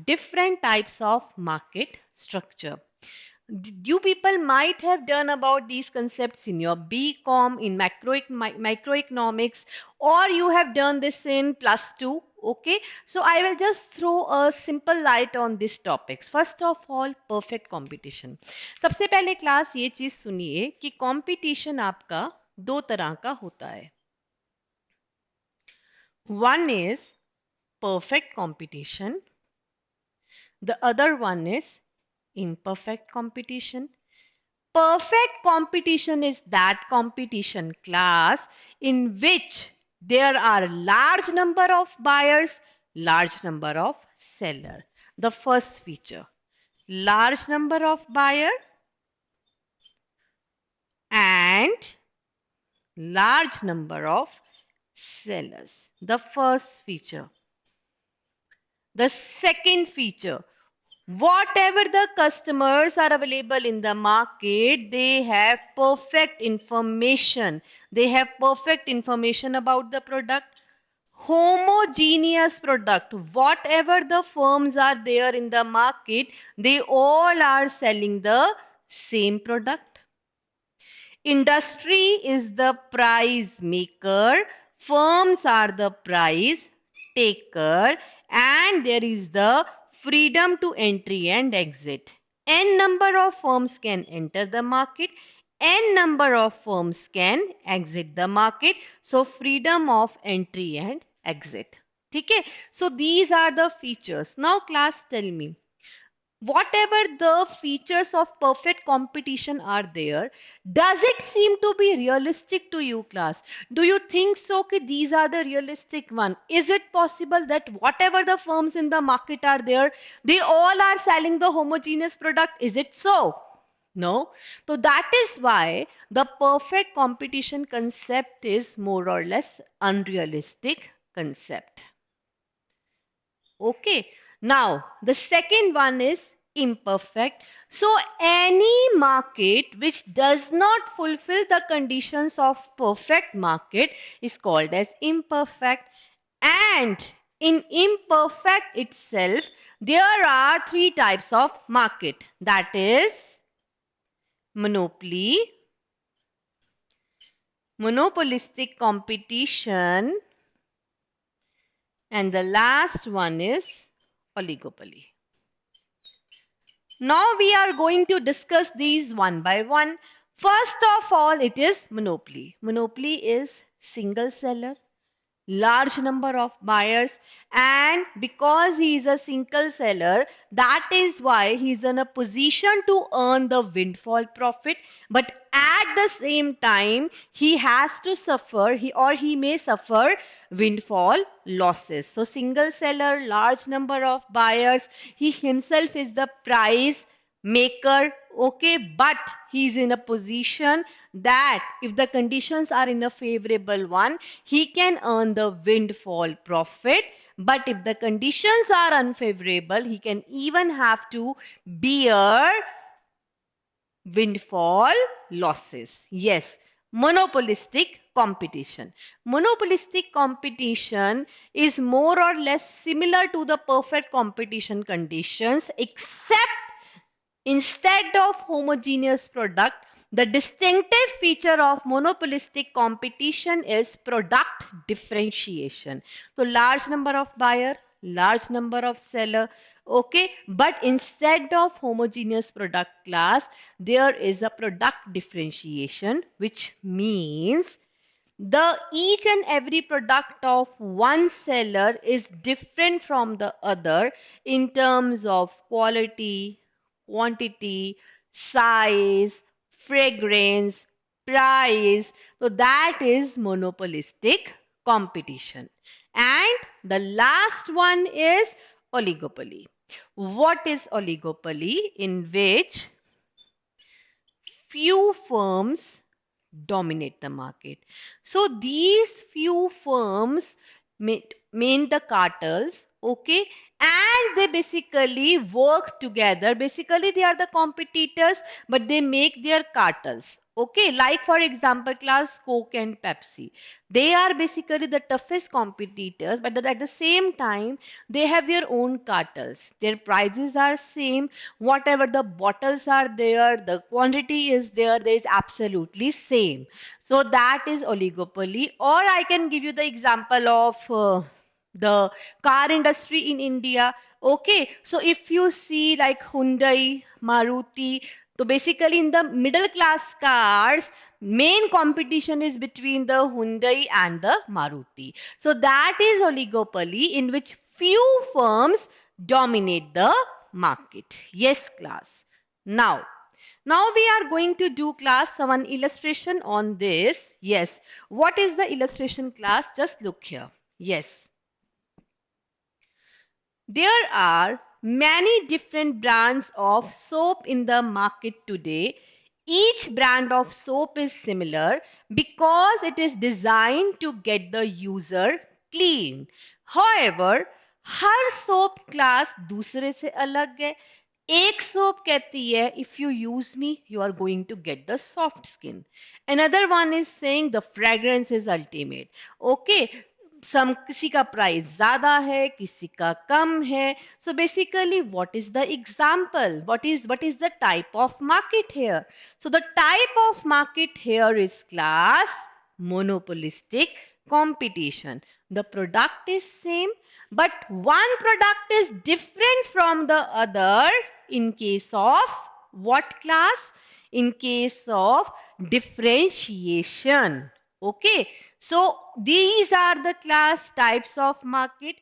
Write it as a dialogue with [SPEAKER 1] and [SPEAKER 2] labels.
[SPEAKER 1] different types of market structure. You people might have done about these concepts in your BCom, in microeconomics, or you have done this in +2. Okay, so I will just throw a simple light on these topics. First of all, perfect competition. सबसे पहले class ये चीज सुनिए कि competition आपका दो तरह का होता है. One is perfect competition, the other one is imperfect competition. Perfect competition is that competition class in which there are large number of buyers, large number of seller. The first feature, large number of buyer and large number of sellers. The first feature. The second feature, whatever the customers are available in the market, they have perfect information. They have perfect information about the product. Homogeneous product. Whatever the firms are there in the market, they all are selling the same product. Industry is the price maker, firms are the price taker, and there is the freedom to entry and exit. N number of firms can enter the market, N number of firms can exit the market. So freedom of entry and exit. Okay? So these are the features. Now class, tell me, whatever the features of perfect competition are there, does it seem to be realistic to you, class? Do you think so that these are the realistic one? Is it possible that whatever the firms in the market are there, they all are selling the homogeneous product? Is it so? No. So that is why the perfect competition concept is more or less unrealistic concept. Okay. Now, the second one is imperfect. So, any market which does not fulfill the conditions of perfect market is called as imperfect. And in imperfect itself, there are three types of market. That is monopoly, monopolistic competition, and the last one is oligopoly. Now we are going to discuss these one by one. First of all, it is monopoly. Monopoly is single seller, large number of buyers, and because he is a single seller, that is why he is in a position to earn the windfall profit, but at the same time he has to suffer, he may suffer windfall losses. So single seller, large number of buyers, he himself is the price maker, okay, but he is in a position that if the conditions are in a favorable one, he can earn the windfall profit, but if the conditions are unfavorable, he can even have to bear windfall losses. Yes, monopolistic competition. Monopolistic competition is more or less similar to the perfect competition conditions, except instead of homogeneous product, the distinctive feature of monopolistic competition is product differentiation. So large number of buyer, large number of seller, okay, but instead of homogeneous product class, there is a product differentiation, which means the each and every product of one seller is different from the other in terms of quality, quantity, size, fragrance, price. So that is monopolistic competition. And the last one is oligopoly. What is oligopoly? In which few firms dominate the market. So these few firms mean the cartels, Okay, and they basically work together. Basically they are the competitors, but they make their cartels. Okay, like for example class Coke and Pepsi, they are basically the toughest competitors, but at the same time they have their own cartels. Their prices are same, whatever the bottles are there, the quantity is there is absolutely same. So that is oligopoly. Or I can give you the example of the car industry in India. Okay, so if you see like Hyundai, Maruti, so basically in the middle class cars, main competition is between the Hyundai and the Maruti. So that is oligopoly in which few firms dominate the market. Yes, class. Now, now we are going to do class one illustration on this. Yes. What is the illustration class? Just look here. Yes. There are many different brands of soap in the market today. Each brand of soap is similar because it is designed to get the user clean. However, her soap class दूसरे से अलग है. एक soap कहती है if you use me you are going to get the soft skin. Another one is saying the fragrance is ultimate. Okay, सम किसी का price ज्यादा है किसी का कम है. So basically what is the example, what is the type of market here? So the type of market here is class monopolistic competition. The product is same, but one product is different from the other in case of what class? In case of differentiation. Okay, so these are the class types of market.